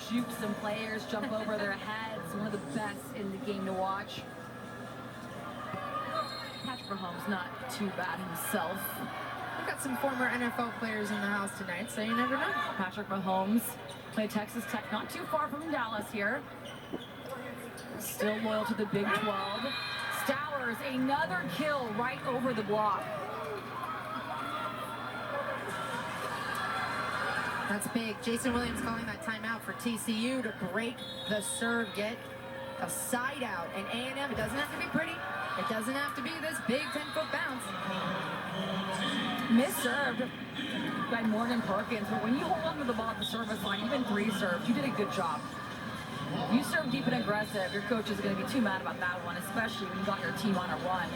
juke some players, jump over their heads. One of the best in the game to watch. Patrick Mahomes not too bad himself. We've got some former NFL players in the house tonight, so you never know. Patrick Mahomes played Texas Tech, not too far from Dallas here. Still loyal to the Big 12. Stowers, another kill right over the block. That's big. Jason Williams calling that timeout for TCU to break the serve, get a side out. And A&M, it doesn't have to be pretty. It doesn't have to be this big 10-foot bounce. Misserved by Morgan Perkins, but when you hold on to the ball at the service line, even 3 serves, you did a good job. You serve deep and aggressive, your coach is going to be too mad about that one, especially when you got your team on a run.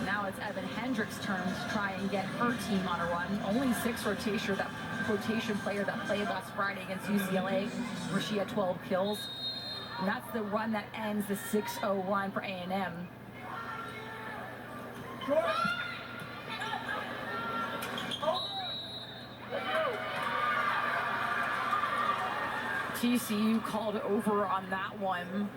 Now it's Evan Hendricks' turn to try and get her team on a run. Only 6 rotation player that played last Friday against UCLA, where she had 12 kills. And that's the run that ends the 6-0 run for A&M. TCU called over on that one.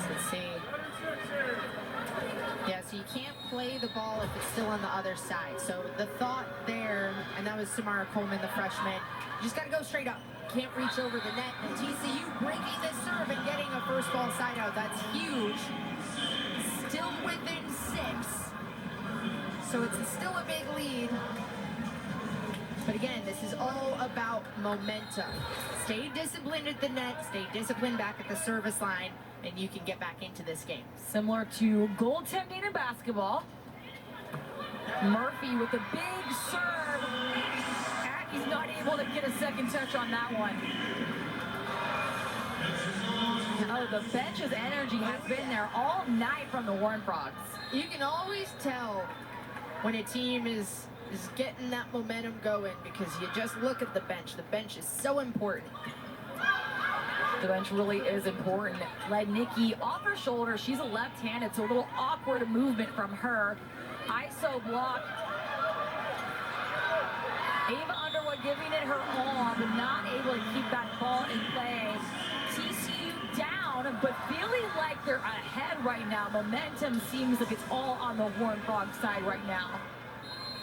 Let's see. Yeah, so you can't play the ball if it's still on the other side. So the thought there, and that was Samara Coleman, the freshman, you just got to go straight up. Can't reach over the net. And TCU breaking this serve and getting a first ball side out. That's huge. Still within 6. So it's still a big lead. But again, this is all about momentum. Stay disciplined at the net, stay disciplined back at the service line, and you can get back into this game. Similar to goaltending in basketball. Murphy with a big serve. He's not able to get a second touch on that one. Oh, the bench's energy has been there all night from the Horned Frogs. You can always tell when a team is getting that momentum going because you just look at the bench. The bench is so important. The bench really is important. Led Nikki off her shoulder. She's a left-handed, so a little awkward movement from her. ISO block. Ava Underwood giving it her all, but not able to keep that ball in play. TCU down, but feeling like they're ahead right now. Momentum seems like it's all on the Horned Frog side right now.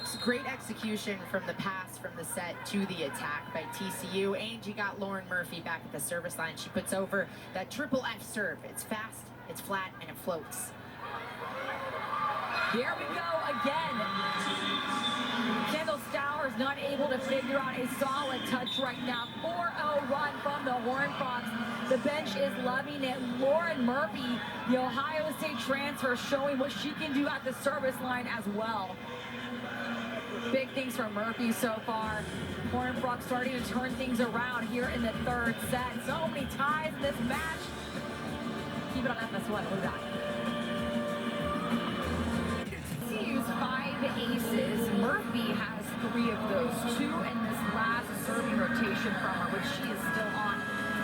It's great execution from the pass from the set to the attack by TCU. And you got Lauren Murphy back at the service line. She puts over that triple F serve. It's fast, it's flat, and it floats. Here we go again. Kendall Stowers not able to figure out a solid touch right now. 4-0 run from the Horned Frogs. The bench is loving it. Lauren Murphy, the Ohio State transfer, showing what she can do at the service line as well. Big things from Murphy so far. Horned Frogs starting to turn things around here in the 3rd set. So many ties in this match. Keep it on FS1. What do we got? TCU's 5 aces. Murphy has 3 of those. 2 in this last serving rotation from her, which she is still on.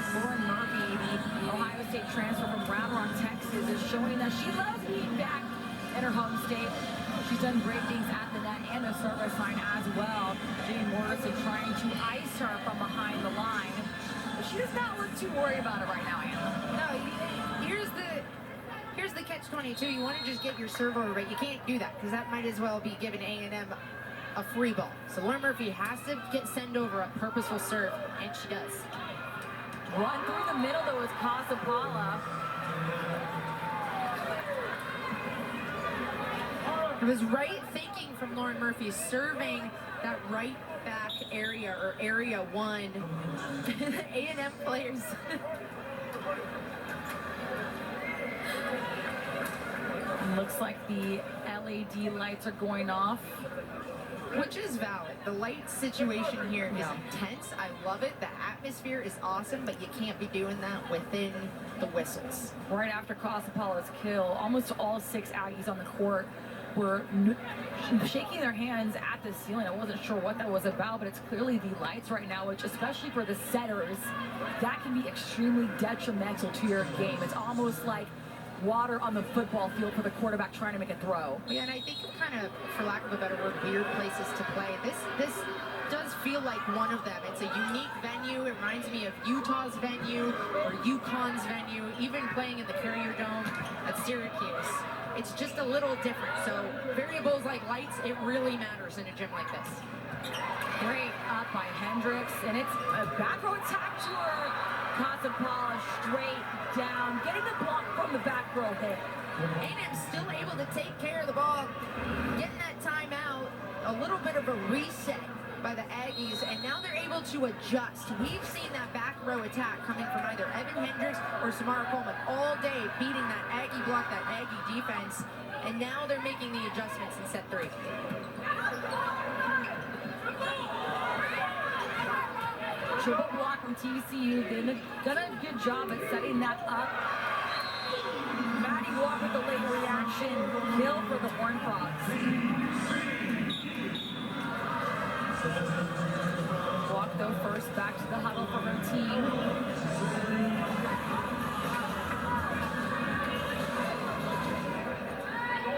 Lauren Murphy, the Ohio State transfer from Round Rock, Texas, is showing that she loves being back in her home state. She's done great things at the net and the service line as well. Jane Morrison trying to ice her from behind the line. But she does not look too worried about it right now, Anna. No, here's the catch-22. You want to just get your serve over, but you can't do that because that might as well be giving A&M a free ball. So Lauren Murphy has to send over a purposeful serve, and she does. Run through the middle, though, is Casapala. It was right thinking from Lauren Murphy, serving that right back area, or area 1. A&M players. Looks like the LED lights are going off. Which is valid. The light situation here is intense. I love it. The atmosphere is awesome, but you can't be doing that within the whistles. Right after Casapala's kill, almost all 6 Aggies on the court were shaking their hands at the ceiling. I wasn't sure what that was about, but it's clearly the lights right now, which especially for the setters, that can be extremely detrimental to your game. It's almost like water on the football field for the quarterback trying to make a throw. Yeah, and I think kind of, for lack of a better word, weird places to play. This does feel like one of them. It's a unique venue. It reminds me of Utah's venue or UConn's venue, even playing in the Carrier Dome at Syracuse. It's just a little different. So variables like lights, it really matters in a gym like this. Great up by Hendricks, and it's a back row attack to her. Casapala straight down, getting the block from the back row hit. A&M still able to take care of the ball, getting that timeout, a little bit of a reset by the Aggies, and now they're able to adjust. We've seen that back row attack coming from either Evan Hendricks or Samara Coleman all day, beating that Aggie block, that Aggie defense, and now they're making the adjustments in set 3. Triple block from TCU, done a good job at setting that up. Maddie Walk with the late reaction, kill for the Horned Frogs. Walk though first back to the huddle for her team.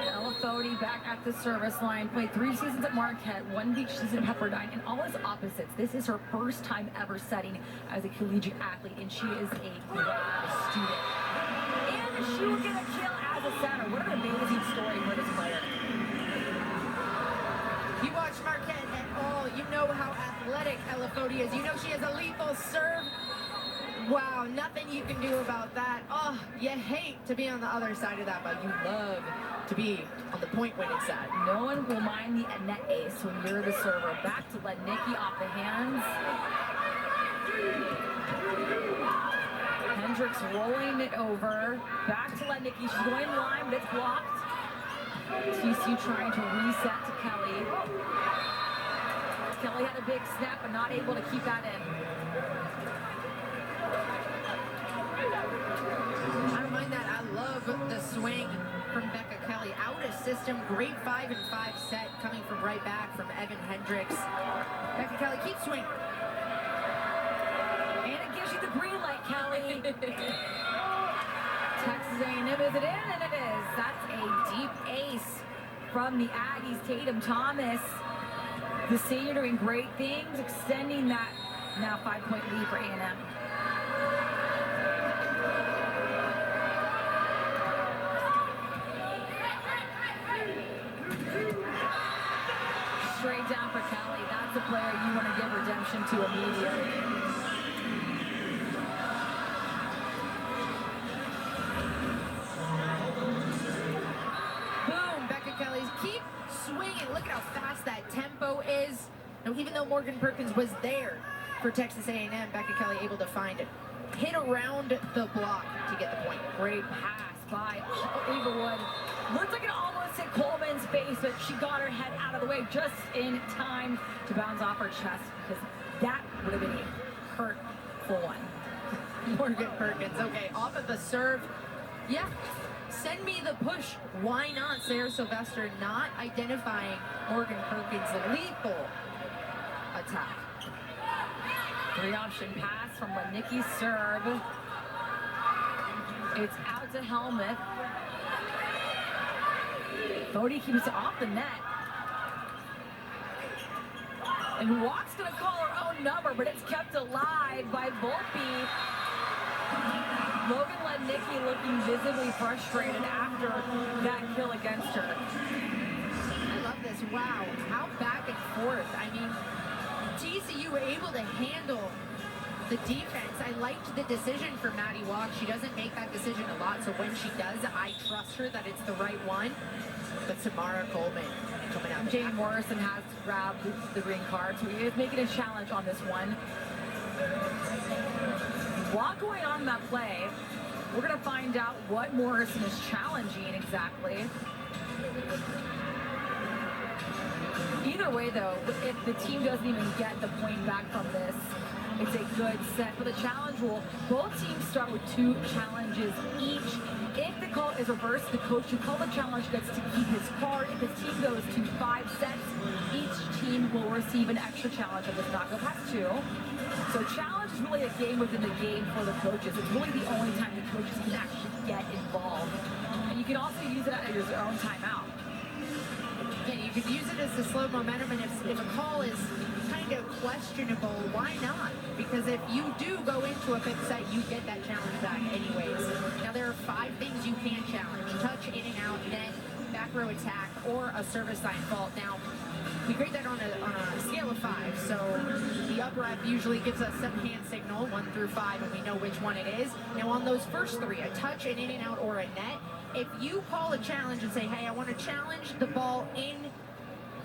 Elafody back at the service line, played 3 seasons at Marquette, 1 beach season at Pepperdine, and all his opposites. This is her first time ever setting as a collegiate athlete, and she is a grad student. And she will get a kill as a center. What an amazing story for this player. You watch Marquette at all, you know how athletic Elafody is. You know she has a lethal serve. Wow, nothing you can do about that. Oh, you hate to be on the other side of that, but you love to be on the point-winning side. No one will mind the net ace when you're the server. Back to Lednicki off the hands. Hendricks rolling it over. Back to Lednicki. She's going line, but it's blocked. TCU trying to reset to Kelly. Kelly had a big snap, but not able to keep that in. I don't mind that. I love the swing from Becca Kelly. Out of system, great 5-and-5 set coming from right back from Evan Hendricks. Becca Kelly, keep swinging. And it gives you the green light, Kelly. Texas A&M, is it in? And it is. That's a deep ace from the Aggies. Tatum Thomas, the senior, doing great things, extending that now 5-point lead for A&M. Straight down for Kelly. That's a player you want to give redemption to immediately. Boom, Becca Kelly's keep swinging. Look at how fast that tempo is. Now, even though Morgan Perkins was there for Texas A&M, Becca Kelly able to find it. Hit around the block to get the point. Great pass by Overwood. Looked like it almost hit Coleman's face, but she got her head out of the way just in time to bounce off her chest, because that would have been a hurtful one. Morgan Perkins, okay, off of the serve. Yeah, send me the push. Why not? Sarah Sylvester not identifying Morgan Perkins' lethal attack. 3-option pass from Lednicki's serve. It's out to Helmuth. Bodie keeps it off the net. And Walk's gonna call her own number, but it's kept alive by Volpe. Logan Lednicki looking visibly frustrated after that kill against her. I love this. Wow, how back and forth. I mean, TCU were able to handle the defense. I liked the decision for Maddie Walk. She doesn't make that decision a lot, so when she does, I trust her that it's the right one. But Samara Coleman coming out. Jane Morrison has grabbed the green card, so he is making a challenge on this one. What going on in that play? We're going to find out what Morrison is challenging exactly. Either way, though, if the team doesn't even get the point back from this, it's a good set. For the challenge rule, both teams start with 2 challenges each. If the call is reversed, the coach who called the challenge gets to keep his card. If his team goes to 5 sets, each team will receive an extra challenge that does not go past 2. So challenge is really a game within the game for the coaches. It's really the only time the coaches can actually get involved. And you can also use it at your own timeout. Yeah, you could use it as a slow momentum, and if a call is kind of questionable, why not? Because if you do go into a fifth set, you get that challenge back anyways. Now, there are 5 things you can challenge: touch, in and out, net, back row attack, or a service line fault. Now, we grade that on a scale of 5, so the up rep usually gives us some hand signal, 1 through 5, and we know which one it is. Now, on those first 3, a touch, an in and out, or a net, if you call a challenge and say, hey, I want to challenge the ball in,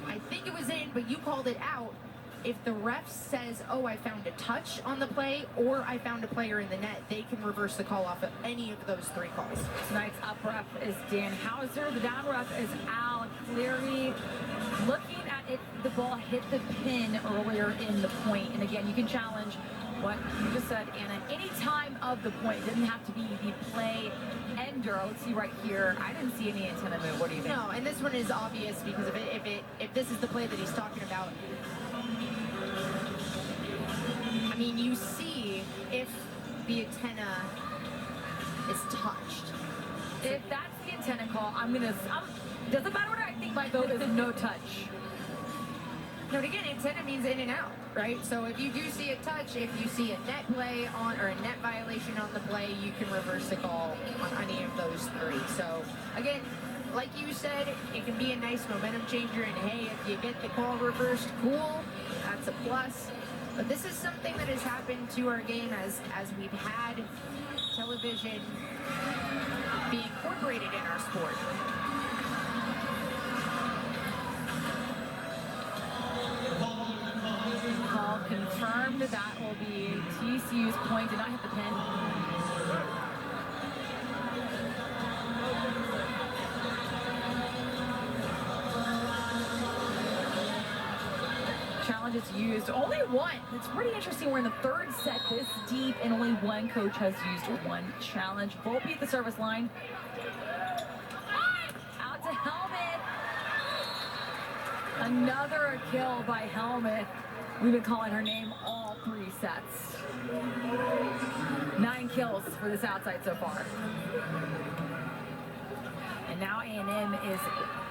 I think it was in, but you called it out, if the ref says, oh, I found a touch on the play, or I found a player in the net, they can reverse the call off of any of those 3 calls. Tonight's up ref is Dan Hauser. The down ref is Al Cleary. Looking at it, the ball hit the pin earlier in the point. And again, you can challenge what you just said, Anna, any time of the point. It didn't have to be the play ender. Let's see right here. I didn't see any antenna move. What do you think? No, and this one is obvious because if this is the play that he's talking about, I mean, you see if the antenna is touched. If that's the antenna call, doesn't matter what I think, my vote is no touch. No, but again, antenna means in and out, right? So if you do see a touch, if you see a net play on or a net violation on the play, you can reverse the call on any of those 3. So again, like you said, it can be a nice momentum changer, and hey, if you get the call reversed, cool, that's a plus. But this is something that has happened to our game as we've had television be incorporated in our sport. Call confirmed. That will be TCU's point. Did not hit the pin. Challenge is used. Only 1. It's pretty interesting. We're in the 3rd set this deep, and only 1 coach has used 1 challenge. Volpe at the service line. Out to Helmet. Another kill by Helmet. We've been calling her name all 3 sets. 9 kills for this outside so far. And now A&M is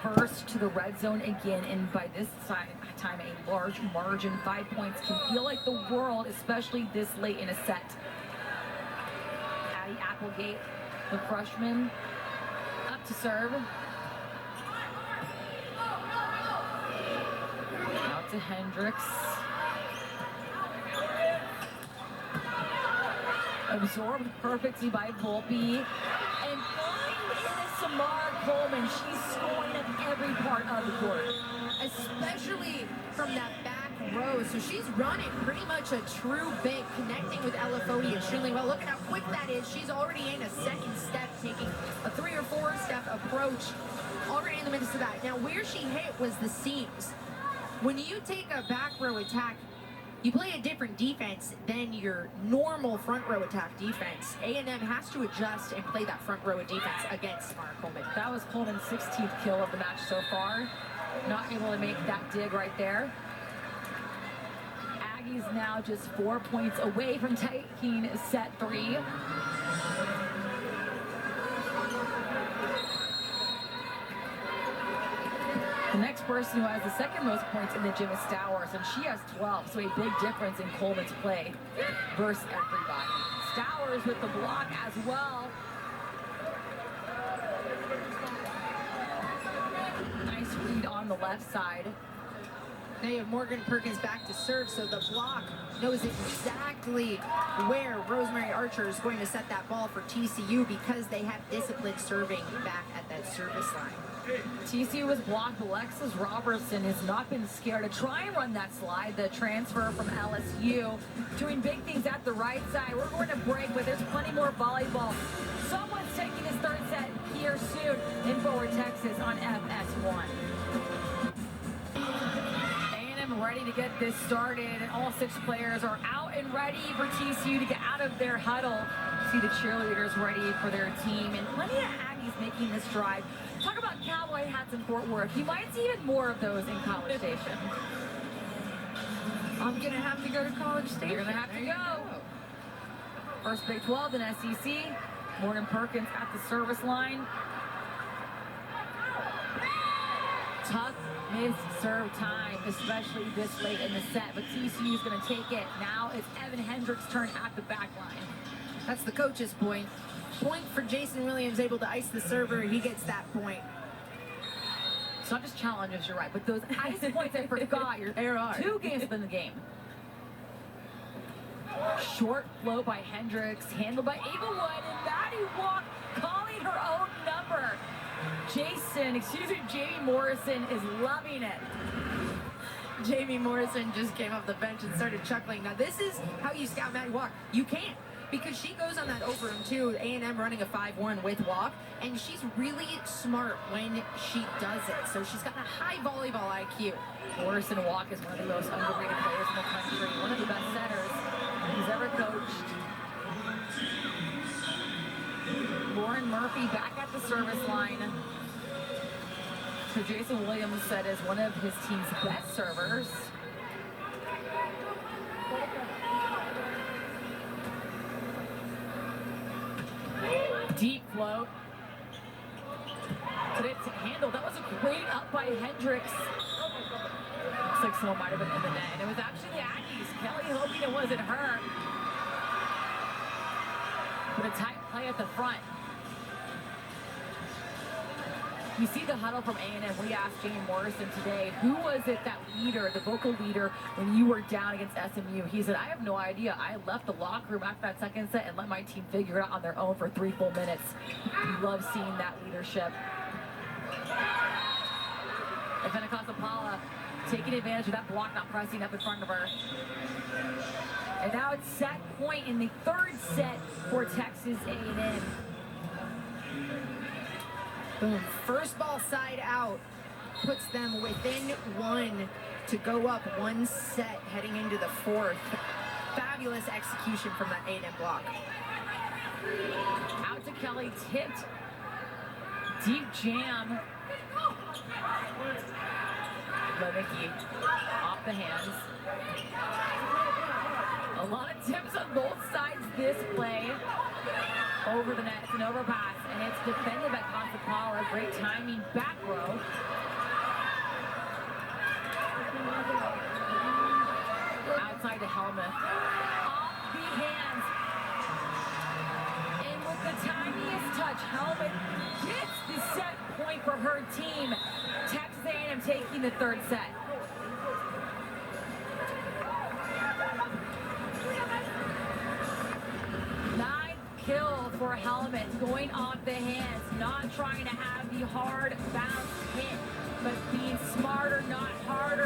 first to the red zone again, and by this time a large margin. 5 points can feel like the world, especially this late in a set. Addie Applegate, the freshman, up to serve. Out to Hendricks. Absorbed perfectly by Volpe. And flying in Samara Coleman. She's scoring at every part of the court. Especially from that back row. So she's running pretty much a true big, connecting with Elafodi extremely well. Look at how quick that is. She's already in a 2nd step, taking a 3 or 4 step approach already in the midst of that. Now, where she hit was the seams. When you take a back row attack, you play a different defense than your normal front row attack defense. A&M has to adjust and play that front row of defense against Samara Coleman. That was Coleman's 16th kill of the match so far. Not able to make that dig right there. Aggies now just 4 points away from taking set 3. The next person who has the 2nd most points in the gym is Stowers, and she has 12, so a big difference in Coleman's play versus everybody. Stowers with the block as well. Nice read on the left side. Now you have Morgan Perkins back to serve, so the block knows exactly where Rosemary Archer is going to set that ball for TCU because they have disciplined serving back at that service line. TCU was blocked. Alexis Robertson has not been scared to try and run that slide. The transfer from LSU doing big things at the right side. We're going to break, but there's plenty more volleyball. Someone's taking his 3rd set here soon in Forward, Texas on FS1. A&M ready to get this started, and all 6 players are out and ready for TCU to get out of their huddle. See the cheerleaders ready for their team, and plenty of Aggies making this drive. Talk about cowboy hats in Fort Worth. You might see even more of those in College Station. I'm gonna have to go to College Station. You're gonna have to go. First Big 12 in SEC. Morgan Perkins at the service line. Tough missed serve time, especially this late in the set, but TCU is going to take it. Now it's Evan Hendricks' turn at the back line. That's the coach's point. Point for Jason Williams, able to ice the server. He gets that point. It's not just challenges, you're right, but those ice points I forgot. There are 2 games within the game. Short flow by Hendricks, handled by Ava Wood, and Maddie Walk calling her own number. Jamie Morrison is loving it. Jamie Morrison just came off the bench and started chuckling. Now this is how you scout Maddie Walk. You can't, because she goes on that over him too. A&M running a 5-1 with Walk, and she's really smart when she does it. So she's got a high volleyball IQ. Morrison Walk is one of the most underrated players in the country, one of the best setters he's ever coached. Lauren Murphy back at the service line. So Jason Williams said is one of his team's best servers. Deep float. But it's handled. That was a great up by Hendricks. Looks like someone might have been in the net. It was actually the Aggies. Kelly hoping it wasn't her. But a tight play at the front. You see the huddle from A&M. We asked Jamie Morrison today, who was it, that leader, the vocal leader, when you were down against SMU? He said, I have no idea. I left the locker room after that second set and let my team figure it out on their own for 3 full minutes. He loves seeing that leadership. And Paula taking advantage of that block, not pressing up in front of her. And now it's set point in the 3rd set for Texas A&M. Boom. First ball side out puts them within 1 to go up 1 set heading into the 4th. Fabulous execution from that A&M block. Out to Kelly, tipped. Deep jam. Lewicki off the hands. A lot of tips on both sides this play. Over the net, it's an overpass, and it's defended by Paula. Great timing, back row. Outside the helmet. Off the hands. And with the tiniest touch, helmet gets the set point for her team. Texas A&M taking the 3rd set. Kill for Helmet, going off the hands, not trying to have the hard bounce hit, but being smarter, not harder.